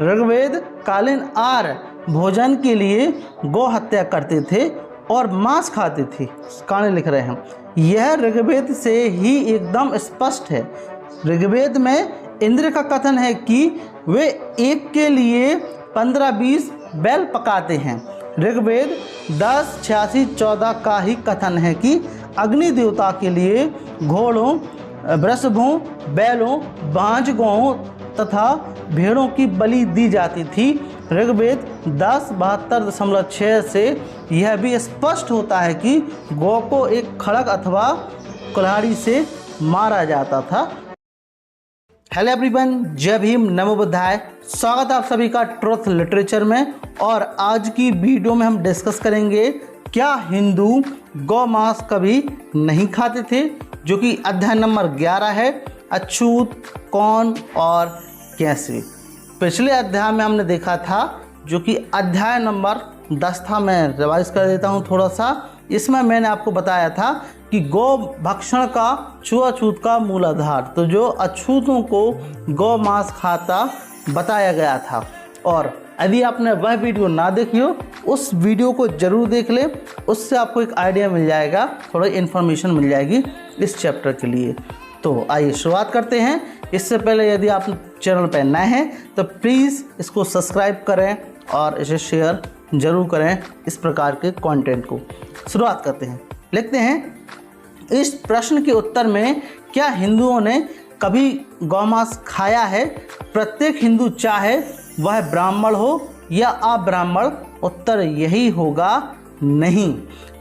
ऋग्वेद कालीन आर्य भोजन के लिए गौ हत्या करते थे और मांस खाते थे। कहानी लिख रहे हैं, यह ऋग्वेद से ही एकदम स्पष्ट है। ऋग्वेद में इंद्र का कथन है कि वे एक के लिए 15-20 बैल पकाते हैं। ऋग्वेद 10:86-14 का ही कथन है कि अग्नि देवता के लिए घोड़ों, वृषभों, बैलों, बांझ गौओं तथा भेड़ों की बलि दी जाती थी। ऋग्वेद 10:72.6 से यह भी स्पष्ट होता है कि गौ को एक खड़ग अथवा कुल्हाड़ी से मारा जाता था। हेलो एवरीवन, जय भीम, नमो बुद्धाय। स्वागत है आप सभी का ट्रुथ लिटरेचर में। और आज की वीडियो में हम डिस्कस करेंगे क्या हिंदू गौ मांस कभी नहीं खाते थे, जो कि अध्याय नंबर 11 है, अछूत, कौन और कैसे। पिछले अध्याय में हमने देखा था, जो कि अध्याय नंबर 10 था। मैं रिवाइज कर देता हूँ थोड़ा सा। इसमें मैंने आपको बताया था कि गौ भक्षण का छुआछूत का मूलाधार, तो जो अछूतों को गौ मांस खाता बताया गया था। और यदि आपने वह वीडियो ना देखी हो, उस वीडियो को जरूर देख ले, उससे आपको एक आइडिया मिल जाएगा, थोड़ी इन्फॉर्मेशन मिल जाएगी इस चैप्टर के लिए। तो आइए शुरुआत करते हैं। इससे पहले यदि आप चैनल पर नए हैं तो प्लीज़ इसको सब्सक्राइब करें और इसे शेयर जरूर करें, इस प्रकार के कंटेंट को। शुरुआत करते हैं। लिखते हैं, इस प्रश्न के उत्तर में क्या हिंदुओं ने कभी गौमांस खाया है? प्रत्येक हिंदू चाहे वह ब्राह्मण हो या अब्राह्मण, उत्तर यही होगा, नहीं,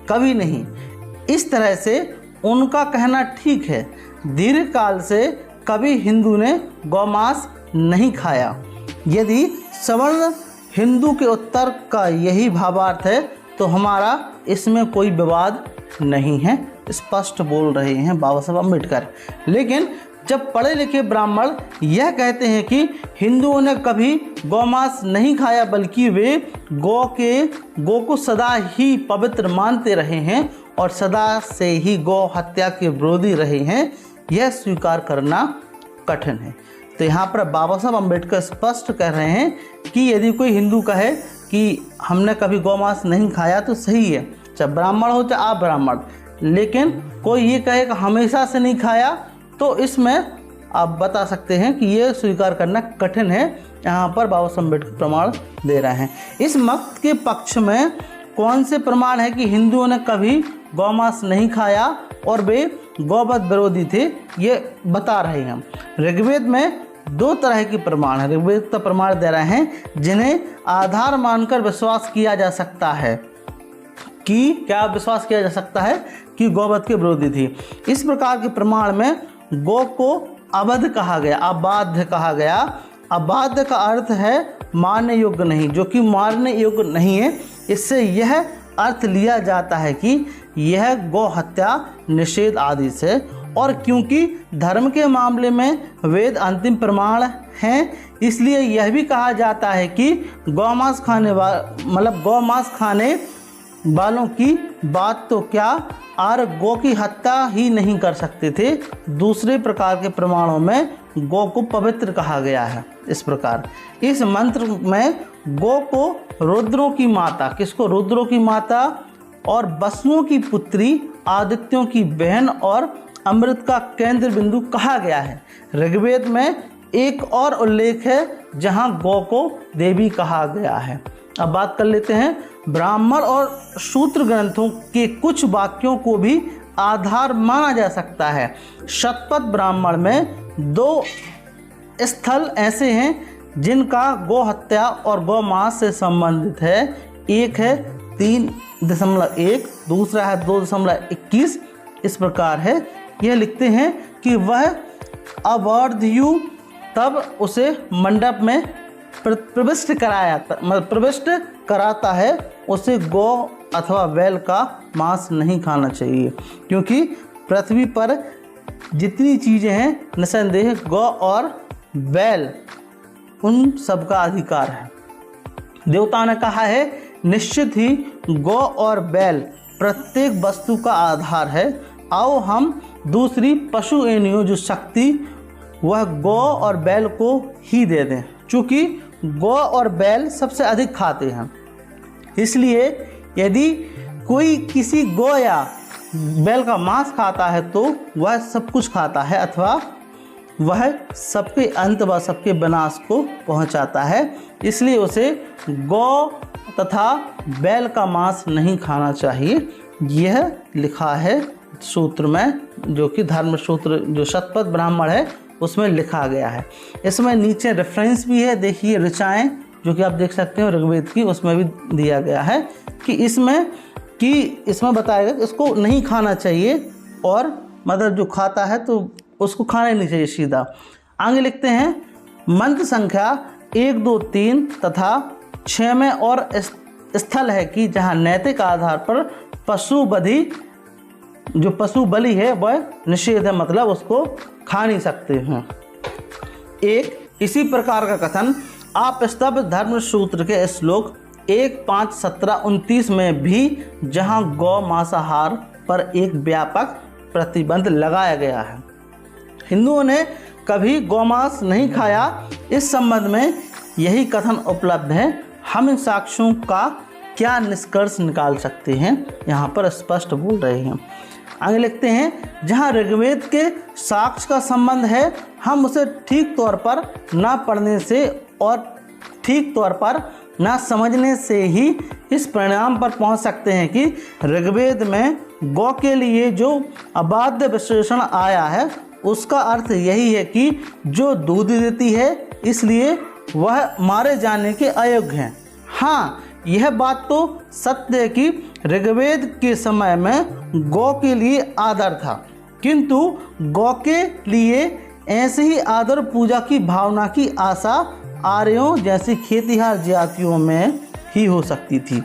कभी नहीं। इस तरह से उनका कहना ठीक है। दीर्घकाल से कभी हिंदू ने गौमांस नहीं खाया। यदि सवर्ण हिंदू के उत्तर का यही भावार्थ है तो हमारा इसमें कोई विवाद नहीं है, स्पष्ट बोल रहे हैं बाबा साहब अम्बेडकर। लेकिन जब पढ़े लिखे ब्राह्मण यह कहते हैं कि हिंदुओं ने कभी गौमांस नहीं खाया, बल्कि वे गौ को सदा ही पवित्र मानते रहे हैं और सदा से ही गौ हत्या के विरोधी रहे हैं, यह स्वीकार करना कठिन है। तो यहाँ पर बाबा साहब अम्बेडकर स्पष्ट कह रहे हैं कि यदि कोई हिंदू कहे कि हमने कभी गौमांस नहीं खाया तो सही है, चाहे ब्राह्मण हो चाहे अब्राह्मण। लेकिन कोई ये कहे कि हमेशा से नहीं खाया, तो इसमें आप बता सकते हैं कि ये स्वीकार करना कठिन है। यहाँ पर बाबा साहब अम्बेडकर प्रमाण दे रहे हैं। इस मत के पक्ष में कौन से प्रमाण है कि हिंदुओं ने कभी गौमांस नहीं खाया और वे गौवध विरोधी थे, ये बता रहे हैं। ऋग्वेद में 2 तरह के प्रमाण है। ऋग्वेद का प्रमाण दे रहे हैं जिन्हें आधार मानकर विश्वास किया जा सकता है कि क्या विश्वास किया जा सकता है कि गौवध के विरोधी थी। इस प्रकार के प्रमाण में गौ को अवध कहा गया, अबाध्य कहा गया। अबाध्य का अर्थ है मारने योग्य नहीं, जो कि मारने योग्य नहीं है। इससे यह अर्थ लिया जाता है कि यह गौ हत्या निषेध आदि से। और क्योंकि धर्म के मामले में वेद अंतिम प्रमाण हैं, इसलिए यह भी कहा जाता है कि गौमांस खाने वालों की बात तो क्या, आर्य गौ की हत्या ही नहीं कर सकते थे। दूसरे प्रकार के प्रमाणों में गौ को पवित्र कहा गया है। इस प्रकार इस मंत्र में गौ को रुद्रों की माता, किसको? रुद्रों की माता और वसुओं की पुत्री, आदित्यों की बहन और अमृत का केंद्र बिंदु कहा गया है। ऋग्वेद में एक और उल्लेख है जहां गौ को देवी कहा गया है। अब बात कर लेते हैं ब्राह्मण और शूद्र ग्रंथों के कुछ वाक्यों को भी आधार माना जा सकता है। शतपथ ब्राह्मण में 2 स्थल ऐसे हैं जिनका गौ हत्या और गौ मांस से संबंधित है। एक है 3.1, दूसरा है 2.21। इस प्रकार है, यह लिखते हैं कि वह अवर्धयु तब उसे मंडप में प्रविष्ट कराता है, उसे गौ अथवा बैल का मांस नहीं खाना चाहिए, क्योंकि पृथ्वी पर जितनी चीज़ें हैं निसंदेह गौ और बैल उन सब का अधिकार है। देवता ने कहा है, निश्चित ही गौ और बैल प्रत्येक वस्तु का आधार है। आओ हम दूसरी पशु एनियों जो शक्ति वह गौ और बैल को ही दे दें, चूँकि गौ और बैल सबसे अधिक खाते हैं। इसलिए यदि कोई किसी गौ या बैल का मांस खाता है तो वह सब कुछ खाता है अथवा वह सबके अंत व सबके विनाश को पहुंचाता है। इसलिए उसे गौ तथा बैल का मांस नहीं खाना चाहिए। यह लिखा है सूत्र में, जो कि धर्म सूत्र जो शतपथ ब्राह्मण है उसमें लिखा गया है। इसमें नीचे रेफरेंस भी है, देखिए ऋचाएँ जो कि आप देख सकते हो ऋग्वेद की, उसमें भी दिया गया है कि इसमें बताया गया कि इसको नहीं खाना चाहिए, और मतलब जो खाता है तो उसको खाना ही नहीं चाहिए सीधा। आगे लिखते हैं मंत्र संख्या 1, 2, 3 तथा 6 में और स्थल है कि जहाँ नैतिक आधार पर पशु बलि है वह निषेध है, मतलब उसको खा नहीं सकते हैं। एक इसी प्रकार का कथन आप स्तंभ धर्म सूत्र के श्लोक 1, 5, 17, 29 में भी, जहां गौ मांसाहार पर एक व्यापक प्रतिबंध लगाया गया है। हिंदुओं ने कभी गौमांस नहीं खाया, इस संबंध में यही कथन उपलब्ध है। हम इन साक्ष्यों का क्या निष्कर्ष निकाल सकते हैं, यहाँ पर स्पष्ट बोल रहे हैं। आगे लिखते हैं जहाँ ऋग्वेद के साक्ष्य का संबंध है, हम उसे ठीक तौर पर ना पढ़ने से और ठीक तौर पर ना समझने से ही इस परिणाम पर पहुंच सकते हैं कि ऋग्वेद में गौ के लिए जो अबाध्य विशेषण आया है उसका अर्थ यही है कि जो दूध देती है, इसलिए वह मारे जाने के अयोग्य हैं। हाँ, यह बात तो सत्य है कि ऋग्वेद के समय में गौ के लिए आदर था, किंतु गौ के लिए ऐसे ही आदर पूजा की भावना की आशा आर्यों जैसी खेतिहार जातियों में ही हो सकती थी।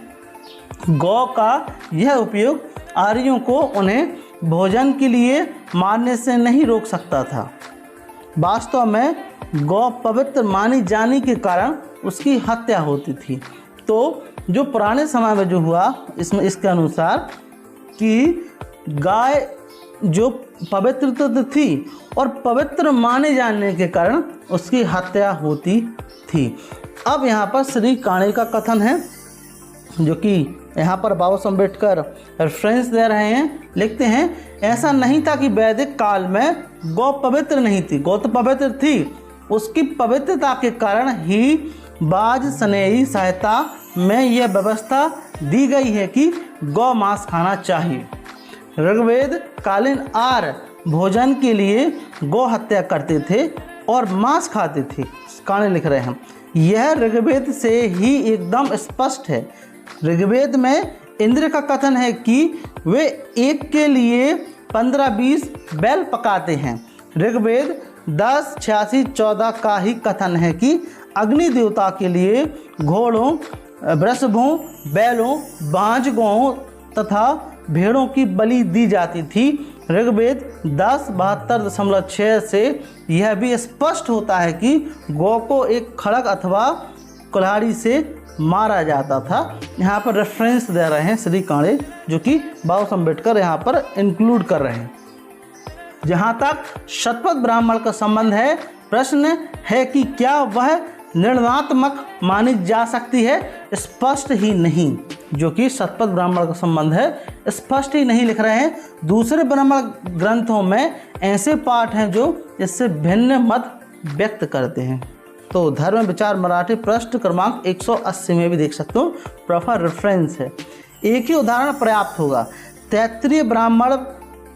गौ का यह उपयोग आर्यों को उन्हें भोजन के लिए मारने से नहीं रोक सकता था। वास्तव में गौ पवित्र मानी जाने के कारण उसकी हत्या होती थी। तो जो पुराने समय में जो हुआ इसके अनुसार कि गाय जो पवित्र तो थी और पवित्र माने जाने के कारण उसकी हत्या होती थी। अब यहाँ पर श्री काणे का कथन है, जो कि यहाँ पर बाबा साहब अम्बेडकर रेफरेंस दे रहे हैं। लिखते हैं ऐसा नहीं था कि वैदिक काल में गौ पवित्र नहीं थी, गौ तो पवित्र थी। उसकी पवित्रता के कारण ही बाज स्नेही सहायता में यह व्यवस्था दी गई है कि गौ मांस खाना चाहिए। ऋग्वेद कालीन आर्य भोजन के लिए गौ हत्या करते थे और मांस खाते थे। काणे लिख रहे हैं यह ऋग्वेद से ही एकदम स्पष्ट है। ऋग्वेद में इंद्र का कथन है कि वे एक के लिए 15-20 बैल पकाते हैं। ऋग्वेद 10, 86, 14 का ही कथन है कि अग्नि देवता के लिए घोड़ों, वृषभों, बैलों, बांझ गौओं तथा भेड़ों की बलि दी जाती थी। ऋग्वेद 10:72.6 से यह भी स्पष्ट होता है कि गौ को एक खड़ग अथवा कुल्हाड़ी से मारा जाता था। यहाँ पर रेफरेंस दे रहे हैं श्री काणे, जो कि बाबा साहब अम्बेडकर यहाँ पर इंक्लूड कर रहे हैं। जहाँ तक शतपथ ब्राह्मण का संबंध है, प्रश्न है कि क्या वह निर्णयात्मक मानी जा सकती है? स्पष्ट ही नहीं। जो कि शतपथ ब्राह्मण का संबंध है, स्पष्ट ही नहीं लिख रहे हैं। दूसरे ब्राह्मण ग्रंथों में ऐसे पाठ हैं जो इससे भिन्न मत व्यक्त करते हैं। तो धर्म विचार मराठी पृष्ठ क्रमांक 180 में भी देख सकते हो, प्रॉपर रेफरेंस है। एक ही उदाहरण पर्याप्त होगा। तैत्तिरीय ब्राह्मण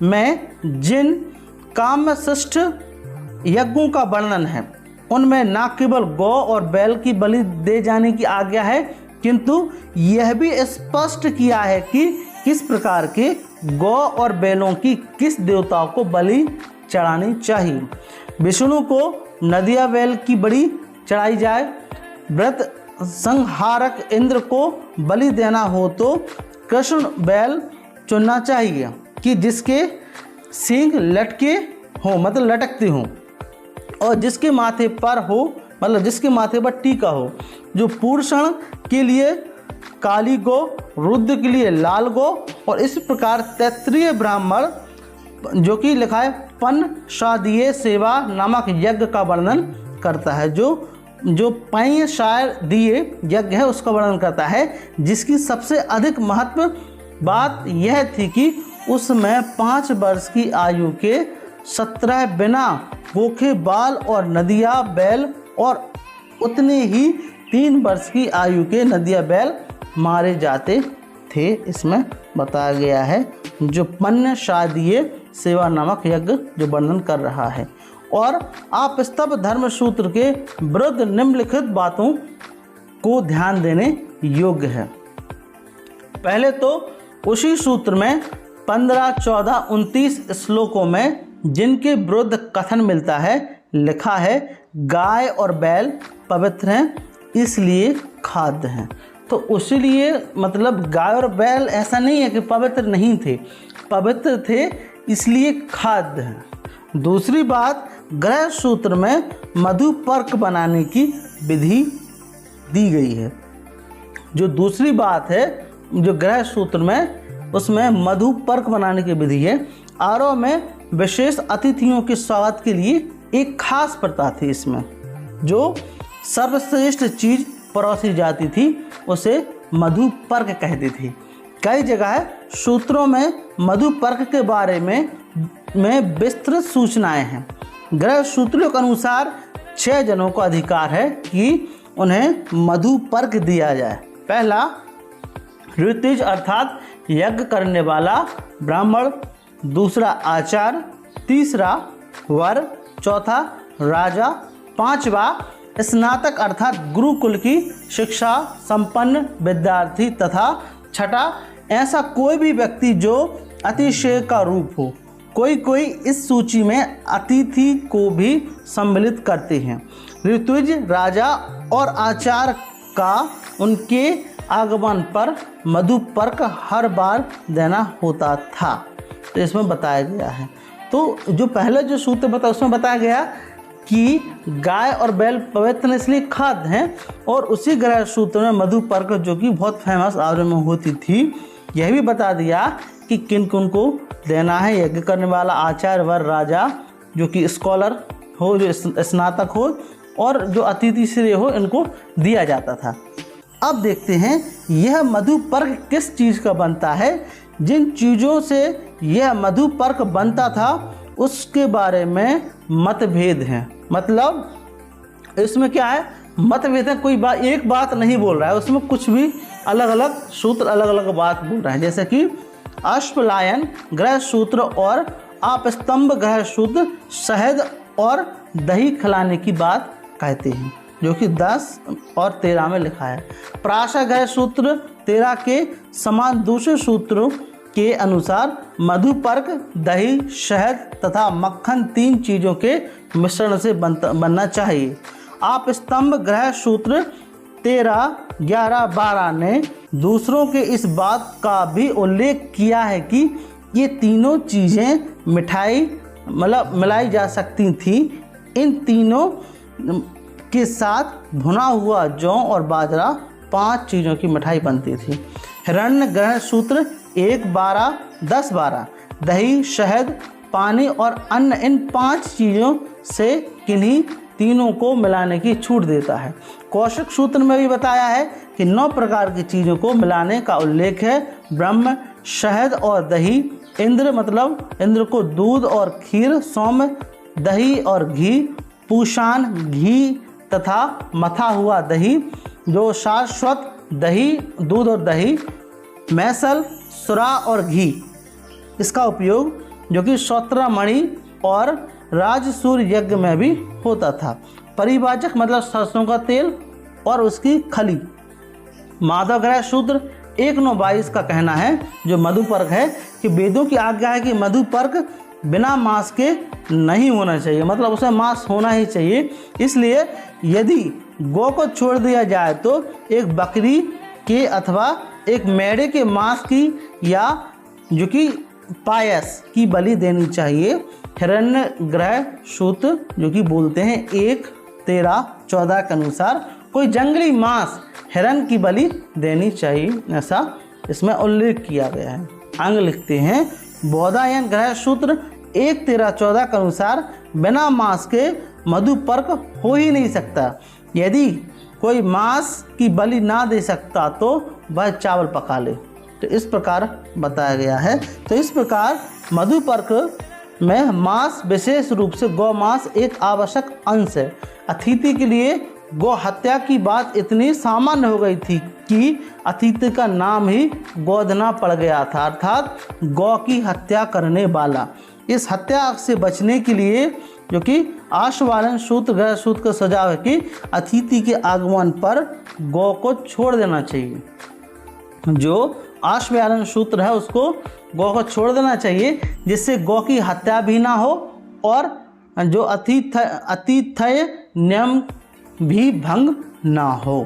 में जिन कामशिष्ट यज्ञों का वर्णन है, उनमें न केवल गौ और बैल की बलि दे जाने की आज्ञा है, किंतु यह भी स्पष्ट किया है कि किस प्रकार के गौ और बैलों की किस देवताओं को बलि चढ़ानी चाहिए। विष्णु को नदिया बैल की बलि चढ़ाई जाए। व्रत संहारक इंद्र को बलि देना हो तो कृष्ण बैल चुनना चाहिए कि जिसके सींग लटके हों, मतलब लटकते हों, और जिसके माथे पर हो, मतलब जिसके माथे पर टीका हो। जो पूर्षण के लिए काली गौ, रुद्र के लिए लाल गौ, और इस प्रकार तैत्तिरीय ब्राह्मण जो कि लिखा है पन शादीय सेवा नामक यज्ञ का वर्णन करता है, जो जो पेय शायर दिए यज्ञ है उसका वर्णन करता है, जिसकी सबसे अधिक महत्व बात यह थी कि उसमें 5 वर्ष की आयु के 17 बिना गोखे बाल और नदिया बैल और उतने ही 3 वर्ष की आयु के नदिया बैल मारे जाते थे। इसमें बताया गया है जो पन्य शादीय सेवा नामक यज्ञ जो वर्णन कर रहा है। और आप स्तव धर्म सूत्र के विरुद्ध निम्नलिखित बातों को ध्यान देने योग्य है। पहले तो उसी सूत्र में 15, 14, 29 श्लोकों में जिनके विरुद्ध कथन मिलता है लिखा है गाय और बैल पवित्र हैं इसलिए खाद्य हैं। तो उसीलिए मतलब गाय और बैल ऐसा नहीं है कि पवित्र नहीं थे, पवित्र थे इसलिए खाद्य हैं। दूसरी बात, ग्रह सूत्र में मधुपर्क बनाने की विधि दी गई है। जो दूसरी बात है जो ग्रह सूत्र में उसमें मधुपर्क बनाने की विधि है। आरव में विशेष अतिथियों के स्वागत के लिए एक खास प्रथा थी। इसमें जो सर्वश्रेष्ठ चीज परोसी जाती थी उसे मधुपर्क कहते थे। कई जगह सूत्रों में मधुपर्क के बारे में विस्तृत सूचनाएं हैं। ग्रह सूत्रों के अनुसार 6 जनों को अधिकार है कि उन्हें मधुपर्क दिया जाए। पहला ऋत्विज अर्थात यज्ञ करने वाला ब्राह्मण, दूसरा आचार्य, तीसरा वर, चौथा राजा, पांचवा स्नातक अर्थात गुरुकुल की शिक्षा संपन्न विद्यार्थी तथा छठा ऐसा कोई भी व्यक्ति जो अतिशय का रूप हो। कोई इस सूची में अतिथि को भी सम्मिलित करते हैं। ऋत्विज राजा और आचार्य का उनके आगमन पर मधुपर्क हर बार देना होता था। तो इसमें बताया गया है। तो जो पहले जो सूत्र बताया उसमें बताया गया कि गाय और बैल पवित्र इसलिए खाद्य हैं, और उसी ग्रह सूत्र में मधुपर्क जो कि बहुत फेमस आर्य में होती थी यह भी बता दिया कि किन किन को देना है। यज्ञ करने वाला, आचार्य, वर, राजा जो कि स्कॉलर हो, जो स्नातक हो और जो अतिथि श्रेय हो, इनको दिया जाता था। अब देखते हैं यह मधुपर्क किस चीज़ का बनता है। जिन चीज़ों से यह मधुपर्क बनता था उसके बारे में मतभेद हैं। मतलब इसमें क्या है, मतभेद है। कोई बात एक बात नहीं बोल रहा है, उसमें कुछ भी अलग अलग सूत्र अलग अलग बात बोल रहा है। जैसे कि अश्वलायन ग्रह सूत्र और आपस्तंभ ग्रह सूत्र शहद और दही खिलाने की बात कहते हैं, जो कि 10 और 13 में लिखा है। प्राशा ग्रह सूत्र 13 के समान दूसरे सूत्रों के अनुसार मधुपर्क दही, शहद तथा मक्खन 3 चीज़ों के मिश्रण से बनना चाहिए। आप स्तंभ ग्रह सूत्र 13, 11, 12 ने दूसरों के इस बात का भी उल्लेख किया है कि ये तीनों चीज़ें मिलाई जा सकती थी। इन तीनों के साथ भुना हुआ जौ और बाजरा 5 चीज़ों की मिठाई बनती थी। हिरण्य ग्रह सूत्र 1, 12, 10, 12 दही, शहद, पानी और अन्न इन 5 चीज़ों से किन्हीं तीनों को मिलाने की छूट देता है। कौशिक सूत्र में भी बताया है कि 9 प्रकार की चीज़ों को मिलाने का उल्लेख है। ब्रह्म, शहद और दही, इंद्र मतलब इंद्र को दूध और खीर, सौम्य दही और घी, पूषान घी तथा मथा हुआ दही, जो शाश्वत दही, दूध और दही, मैसल, सुरा और घी। इसका उपयोग जो कि श्रोत्रमणि और राजसूर यज्ञ में भी होता था। परिवाचक मतलब सरसों का तेल और उसकी खली। माधव ग्रह सूत्र 1:9-22 का कहना है जो मधुपर्क है कि वेदों की आज्ञा है कि मधुपर्क बिना मांस के नहीं होना चाहिए, मतलब उसमें मांस होना ही चाहिए। इसलिए यदि गौ को छोड़ दिया जाए तो एक बकरी के अथवा एक मेढ़े के मांस की या जो कि पायस की बलि देनी चाहिए। हिरण्य ग्रह सूत्र जो कि बोलते हैं 1, 13, 14 के अनुसार कोई जंगली मांस हिरण की बलि देनी चाहिए, ऐसा इसमें उल्लेख किया गया है। अंग लिखते हैं बौधायन ग्रह सूत्र 1, 13, 14 के अनुसार बिना मांस के मधुपर्क हो ही नहीं सकता। यदि कोई मांस की बलि ना दे सकता तो वह चावल पका ले। तो इस प्रकार बताया गया है। तो इस प्रकार मधुपर्क में मांस, विशेष रूप से गौ मांस, एक आवश्यक अंश है। अतिथि के लिए गौ हत्या की बात इतनी सामान्य हो गई थी कि अतिथि का नाम ही गोधना पड़ गया था, अर्थात गौ की हत्या करने वाला। इस हत्या से बचने के लिए, जो कि आश्वालन सूत्र, ग्रह सूत्र का सुझाव है कि अतिथि के आगमन पर गौ को छोड़ देना चाहिए। जो आश्वालन सूत्र है उसको गौ को छोड़ देना चाहिए, जिससे गौ की हत्या भी ना हो और जो आतिथ्य नियम भी भंग ना हो।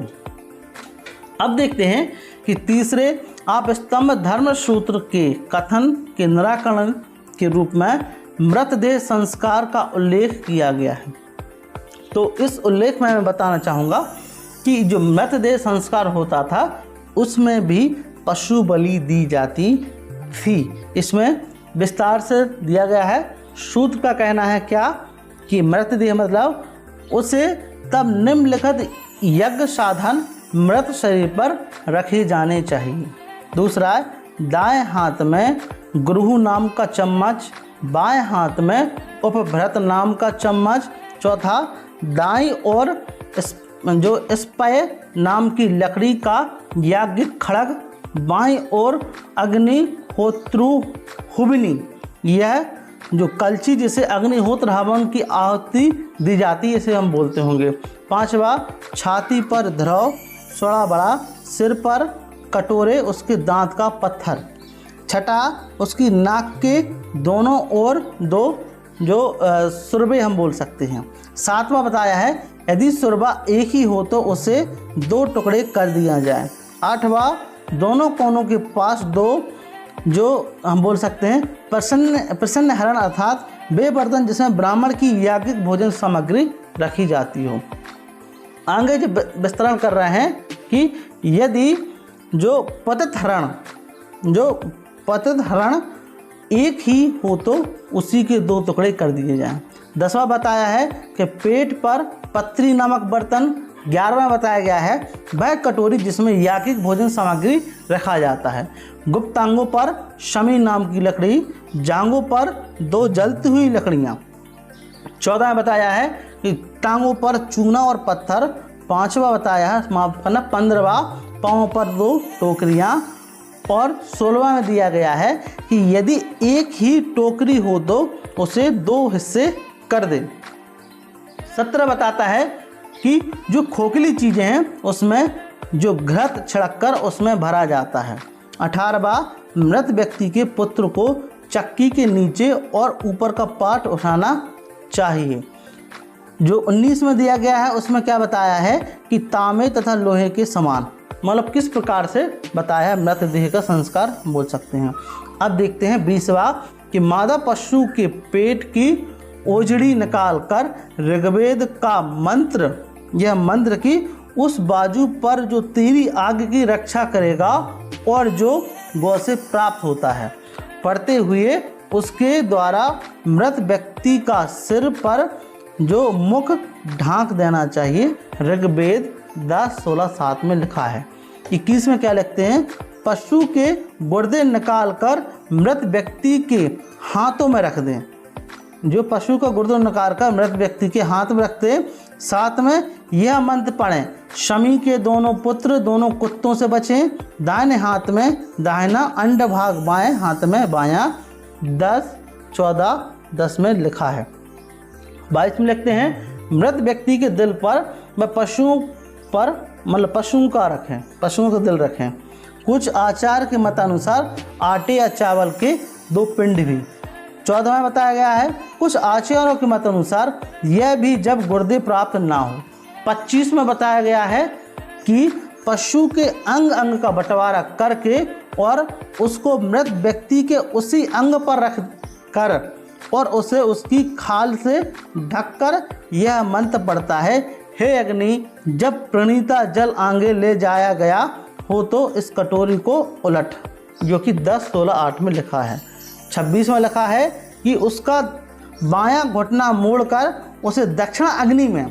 अब देखते हैं कि तीसरे आप स्तंभ धर्म सूत्र के कथन के निराकरण के रूप में मृतदेह संस्कार का उल्लेख किया गया है। तो इस उल्लेख में मैं बताना चाहूँगा कि जो मृतदेह संस्कार होता था उसमें भी पशु बलि दी जाती थी। इसमें विस्तार से दिया गया है। सूत्र का कहना है क्या कि मृतदेह मतलब उसे तब निम्नलिखित यज्ञ साधन मृत शरीर पर रखे जाने चाहिए। दूसरा, दाएं हाथ में गुरहु नाम का चम्मच, बाएं हाथ में उपभृत नाम का चम्मच। चौथा, दाईं ओर जो स्पय नाम की लकड़ी का याज्ञिक खड़ग, बाईं ओर अग्निहोत्रु हुबनी, यह जो कलची जिसे अग्निहोत्र हवन की आहुति दी जाती है इसे हम बोलते होंगे। पांचवा, छाती पर ध्रुव, सोड़ा बड़ा, सिर पर कटोरे, उसके दांत का पत्थर। छठा, उसकी नाक के दोनों ओर दो जो सुरबे हम बोल सकते हैं। सातवां बताया है यदि सुरबा एक ही हो तो उसे 2 टुकड़े कर दिया जाए। आठवां, दोनों कोनों के पास 2 जो हम बोल सकते हैं प्रसन्न हरण, अर्थात वे बर्तन जिसमें ब्राह्मण की याज्ञिक भोजन सामग्री रखी जाती हो। आगे जो विस्तरण कर रहे हैं कि यदि जो पतित हरण एक ही हो तो उसी के 2 टुकड़े कर दिए जाएं। 10वां बताया है कि पेट पर पत्री नामक बर्तन। 11वां बताया गया है वह कटोरी जिसमें याज्ञिक भोजन सामग्री रखा जाता है। गुप्तांगों पर शमी नाम की लकड़ी, जांघों पर 2 जलती हुई लकड़ियाँ। 14वां बताया है कि टांगों पर चूना और पत्थर। 5वां बताया है, माफ करना 15वां, पाँव पर 2 टोकरियाँ। और 16वां में दिया गया है कि यदि एक ही टोकरी हो तो उसे 2 हिस्से कर दें। 17 बताता है कि जो खोखली चीज़ें हैं उसमें जो घृत छिड़ककर उसमें भरा जाता है। 18वां, मृत व्यक्ति के पुत्र को चक्की के नीचे और ऊपर का पार्ट उठाना चाहिए। जो 19 में दिया गया है उसमें क्या बताया है कि तांबे तथा लोहे के समान, मतलब किस प्रकार से बताया है मृतदेह का संस्कार बोल सकते हैं। अब देखते हैं 20वां कि मादा पशु के पेट की ओजड़ी निकाल कर ऋग्वेद का मंत्र, यह मंत्र की उस बाजू पर जो तेरी आग की रक्षा करेगा और जो गौ से प्राप्त होता है, पढ़ते हुए उसके द्वारा मृत व्यक्ति का सिर पर जो मुख ढांक देना चाहिए। ऋग्वेद 10:16-7 में लिखा है। 21 में क्या लिखते हैं, पशु के गुर्दे निकाल कर मृत व्यक्ति के हाथों में रख दें। जो पशु का गुर्दे निकाल कर मृत व्यक्ति के हाथ में रखते हैं। साथ में यह मंत्र पढ़ें, शमी के दोनों पुत्र दोनों कुत्तों से बचें, दाहिने हाथ में दाहिना अंड भाग, बाएं हाथ में बायां। 10:14-10 में लिखा है। 22 में लिखते हैं, मृत व्यक्ति के दिल पर व पशुओं पर, मतलब पशुओं का रखें, पशुओं का दिल रखें। कुछ आचार के मतानुसार आटे या चावल के 2 पिंड भी। 14वां में बताया गया है कुछ आचार्यों के मत अनुसार यह भी जब गुर्दे प्राप्त ना हो। 25 में बताया गया है कि पशु के अंग अंग का बंटवारा करके और उसको मृत व्यक्ति के उसी अंग पर रख कर और उसे उसकी खाल से ढककर यह मंत्र पढ़ता है, हे अग्नि, जब प्रणीता जल आगे ले जाया गया हो तो इस कटोरी को उलट, जो कि 10:16-8 में लिखा है। 26 में लिखा है कि उसका बायां घुटना मोड़कर उसे दक्षिण अग्नि में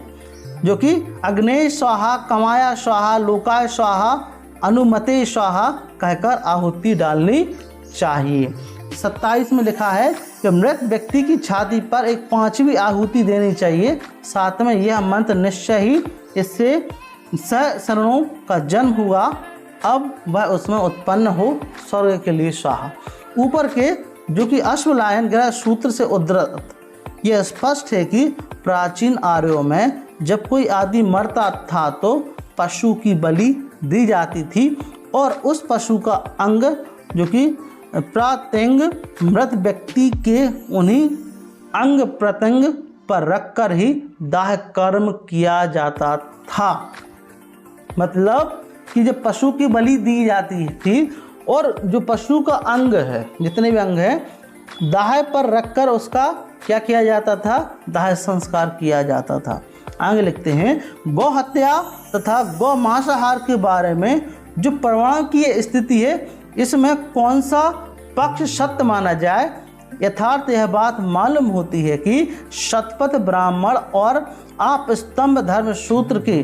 जो कि अग्ने स्वाहा, कमाया स्वाहा, लोकाय स्वाहा, अनुमते स्वाहा कहकर आहुति डालनी चाहिए। 27 में लिखा है कि मृत व्यक्ति की छाती पर एक 5वीं आहुति देनी चाहिए। साथ में यह मंत्र निश्चय ही इससे शरणों का जन्म हुआ, अब वह उसमें उत्पन्न हो, स्वर्ग के लिए स्वाहा। ऊपर के जो कि अश्वलायन ग्रह सूत्र से उद्धृत यह स्पष्ट है कि प्राचीन आर्यों में जब कोई आदमी मरता था तो पशु की बलि दी जाती थी और उस पशु का अंग जो कि प्रत्यंग मृत व्यक्ति के उन्हीं अंग प्रत्यंग पर रखकर ही दाह कर्म किया जाता था। मतलब कि जब पशु की बलि दी जाती थी और जो पशु का अंग है, जितने भी अंग हैं, दाह पर रखकर उसका क्या किया जाता था? दाह संस्कार किया जाता था। आगे लिखते हैं, गौ हत्या तथा गौ मांसाहार के बारे में जो प्रमाण की स्थिति है, इसमें कौन सा पक्ष सत्य माना जाए? यथार्थ यह बात मालूम होती है कि शतपथ ब्राह्मण और आप स्तंभ धर्म सूत्र के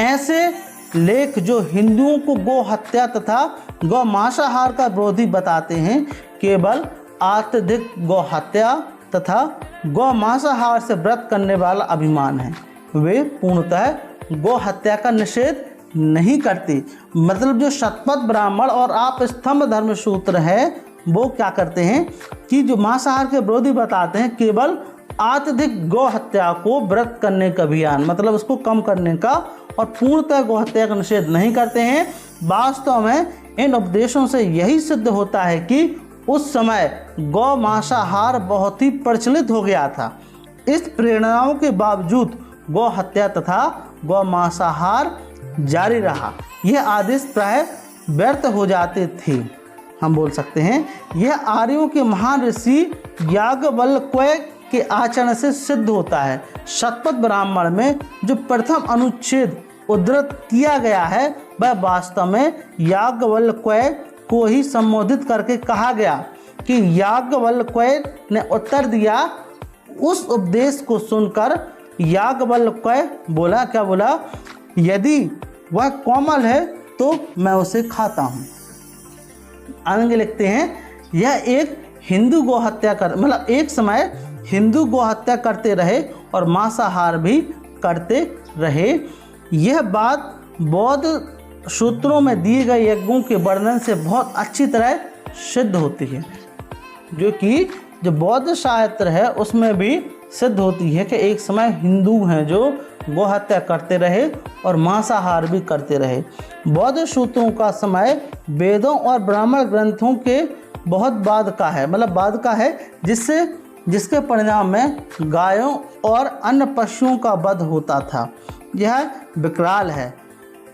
ऐसे लेख जो हिंदुओं को गौ हत्या तथा गौ मांसाहार का विरोधी बताते हैं, केवल अत्यधिक गौ हत्या तथा गौ मांसाहार से व्रत करने वाला अभिमान है। वे पूर्णतः गौ हत्या का निषेध नहीं करते। मतलब जो शतपथ ब्राह्मण और आप स्तंभ धर्म सूत्र है, वो क्या करते हैं कि जो मांसाहार के विरोधी बताते हैं, केवल अत्यधिक गौ हत्या को व्रत करने का अभियान, मतलब उसको कम करने का, और पूर्णतः गौ हत्या का निषेध नहीं करते हैं। वास्तव में इन उपदेशों से यही सिद्ध होता है कि उस समय गौ मांसाहार बहुत ही प्रचलित हो गया था। इस प्रेरणाओं के बावजूद गौ हत्या तथा गौ मांसाहार जारी रहा। यह आदेश प्राय व्यर्थ हो जाते थे। हम बोल सकते हैं यह आर्यों के महान ऋषि याज्ञवल्क्य के आचरण से सिद्ध होता है। शतपथ ब्राह्मण में जो प्रथम अनुच्छेद उद्धृत किया गया है, वह वास्तव में याज्ञवल्क्य को ही संबोधित करके कहा गया कि याज्ञवल्क्य ने उत्तर दिया। उस उपदेश को सुनकर याज्ञवल्क्य बोला, क्या बोला? यदि वह कोमल है तो मैं उसे खाता हूँ। आगे लिखते हैं, यह एक हिंदू गौ हत्या मतलब एक समय हिंदू गौ हत्या करते रहे और मांसाहार भी करते रहे। यह बात बौद्ध सूत्रों में दिए गए यज्ञों के वर्णन से बहुत अच्छी तरह सिद्ध होती है, जो कि जो बौद्ध साहित्य है उसमें भी सिद्ध होती है कि एक समय हिंदू हैं जो गौ हत्या करते रहे और मांसाहार भी करते रहे। बौद्ध सूत्रों का समय वेदों और ब्राह्मण ग्रंथों के बहुत बाद का है, मतलब बाद का है, जिसके परिणाम में गायों और अन्य पशुओं का वध होता था। यह विकराल है।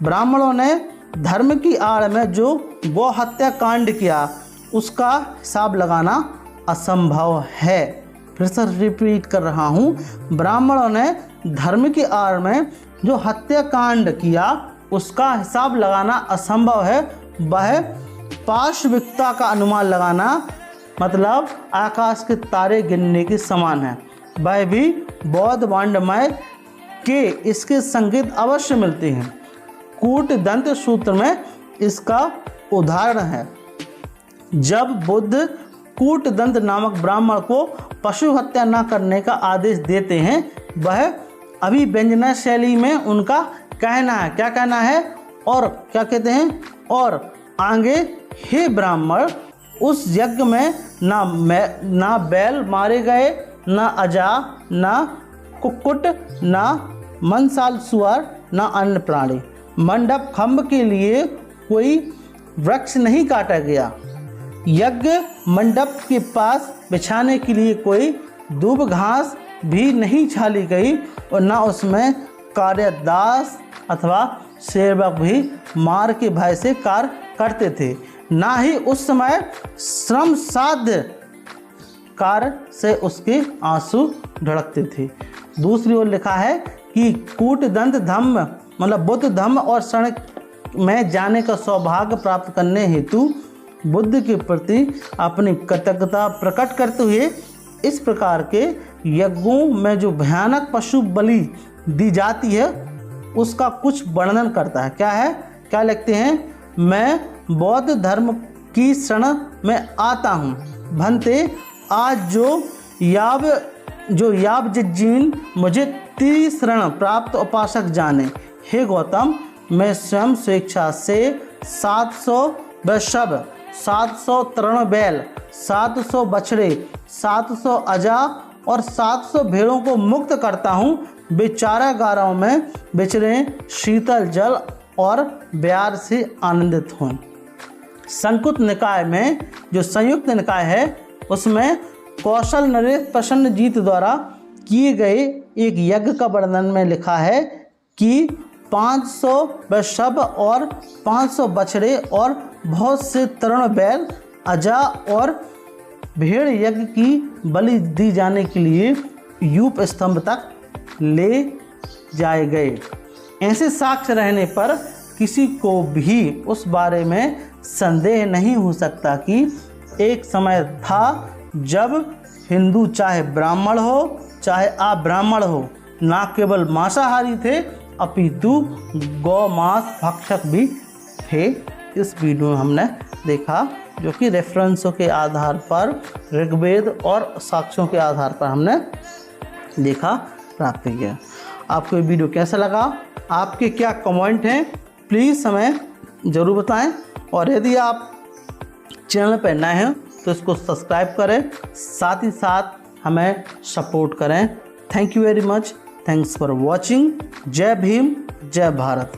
ब्राह्मणों ने धर्म की आड़ में जो गौ हत्या कांड किया, उसका हिसाब लगाना असंभव है। फिर से रिपीट कर रहा हूँ, ब्राह्मणों ने धर्म की आड़ में जो हत्याकांड किया, उसका हिसाब लगाना असंभव है। वह पार्श्विकता का अनुमान लगाना, मतलब आकाश के तारे गिनने के समान है। वह भी बौद्ध वाङ्मय के इसके संकेत अवश्य मिलते हैं। कूटदंत सूत्र में इसका उदाहरण है। जब बुद्ध कूटदंत नामक ब्राह्मण को पशु हत्या न करने का आदेश देते हैं, वह अभिव्यंजना शैली में उनका कहना है, क्या कहना है, और क्या कहते हैं, और आगे, हे ब्राह्मण, उस यज्ञ में ना बैल मारे गए, ना अजा, ना कुक्कुट, ना मनसाल सुअर, ना अन्य प्राणी। मंडप खंभ के लिए कोई वृक्ष नहीं काटा गया। यज्ञ मंडप के पास बिछाने के लिए कोई दूब घास भी नहीं छाली गई और ना उसमें कार्यदास अथवा सेवक भी मार के भय से कार्य करते थे। ना ही उस समय श्रम साध्य कार्य से उसके आंसू ढड़कते थे। दूसरी ओर लिखा है कि कूटदंत धम्म मतलब बुद्ध धम्म और शरण में जाने का सौभाग्य प्राप्त करने हेतु बुद्ध के प्रति अपनी कृतज्ञता प्रकट करते हुए इस प्रकार के यज्ञों में जो भयानक पशु बलि दी जाती है उसका कुछ वर्णन करता है। क्या है, क्या लिखते हैं, मैं बौद्ध धर्म की शरण में आता हूँ भंते, आज जो यावज्जीन मुझे त्रिशरण प्राप्त उपासक जाने। हे गौतम, मैं स्वयं स्वेच्छा से 700 वृषभ, 700 तृण बैल, 700 बछड़े, 700 अजा और 700 भेड़ों को मुक्त करता हूँ। वे चारागारों में विचरे, शीतल जल और ब्यार से आनंदित हों। संकुत निकाय में जो संयुक्त निकाय है उसमें कौशल नरेश प्रसन्नजीत द्वारा किए गए एक यज्ञ का वर्णन में लिखा है कि 500 वृषभ और 500 बछड़े और बहुत से तृण बैल, अजा और भेड़ यज्ञ की बलि दी जाने के लिए यूप स्तंभ तक ले जाए गए। ऐसे साक्ष्य रहने पर किसी को भी उस बारे में संदेह नहीं हो सकता कि एक समय था जब हिंदू चाहे ब्राह्मण हो चाहे अब्राह्मण हो ना केवल मांसाहारी थे अपितु गौ मांस भक्षक भी थे। इस वीडियो में हमने देखा जो कि रेफरेंसों के आधार पर, ऋग्वेद और साक्ष्यों के आधार पर हमने देखा, प्राप्त किया। आपको ये वीडियो कैसा लगा, आपके क्या कमेंट हैं, प्लीज़ हमें ज़रूर बताएं। और यदि आप चैनल पर नए हैं तो इसको सब्सक्राइब करें, साथ ही साथ हमें सपोर्ट करें। Thank you very much, thanks for watching. जय भीम, जय भारत।